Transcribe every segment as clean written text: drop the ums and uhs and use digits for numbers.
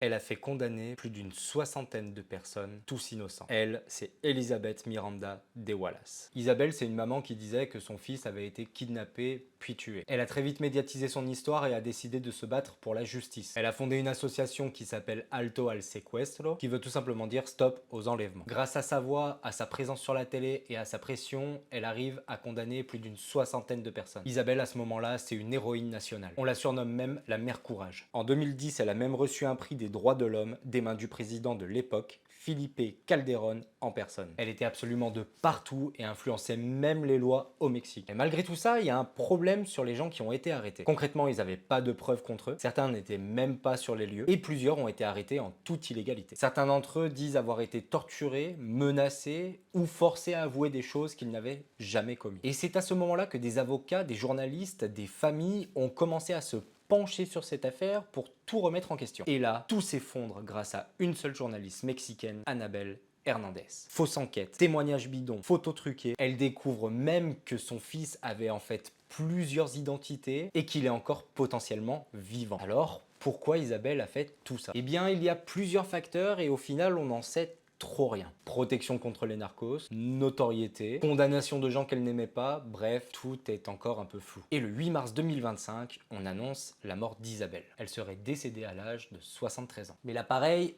Elle a fait condamner plus d'une soixantaine de personnes, tous innocents. Elle, c'est Elizabeth Miranda de Wallace. Isabelle, c'est une maman qui disait que son fils avait été kidnappé puis tué. Elle a très vite médiatisé son histoire et a décidé de se battre pour la justice. Elle a fondé une association qui s'appelle Alto al Secuestro, qui veut tout simplement dire stop aux enlèvements. Grâce à sa voix, à sa présence sur la télé et à sa pression, elle arrive à condamner plus d'une soixantaine de personnes. Isabelle, à ce moment-là, c'est une héroïne nationale. On la surnomme même la Mère Courage. En 2010, elle a même reçu un prix des droits de l'homme des mains du président de l'époque, Felipe Calderón en personne. Elle était absolument de partout et influençait même les lois au Mexique. Et malgré tout ça, il y a un problème sur les gens qui ont été arrêtés. Concrètement, ils n'avaient pas de preuves contre eux, certains n'étaient même pas sur les lieux, et plusieurs ont été arrêtés en toute illégalité. Certains d'entre eux disent avoir été torturés, menacés ou forcés à avouer des choses qu'ils n'avaient jamais commises. Et c'est à ce moment-là que des avocats, des journalistes, des familles ont commencé à se pencher sur cette affaire pour tout remettre en question. Et là, tout s'effondre grâce à une seule journaliste mexicaine, Annabel Hernandez. Fausse enquête, témoignages bidons, photos truquées. Elle découvre même que son fils avait en fait plusieurs identités et qu'il est encore potentiellement vivant. Alors, pourquoi Isabelle a fait tout ça? Eh bien, il y a plusieurs facteurs et au final, on en sait trop rien. Protection contre les narcos, notoriété, condamnation de gens qu'elle n'aimait pas, bref, tout est encore un peu flou. Et le 8 mars 2025, on annonce la mort d'Isabelle. Elle serait décédée à l'âge de 73 ans. Mais là pareil,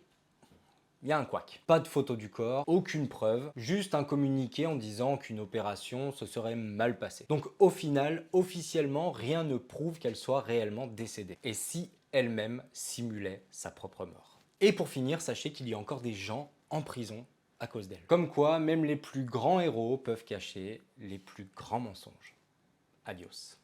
il y a un couac. Pas de photo du corps, aucune preuve, juste un communiqué en disant qu'une opération se serait mal passée. Donc au final, officiellement, rien ne prouve qu'elle soit réellement décédée. Et si elle-même simulait sa propre mort. Et pour finir, sachez qu'il y a encore des gens en prison à cause d'elle. Comme quoi, même les plus grands héros peuvent cacher les plus grands mensonges. Adios.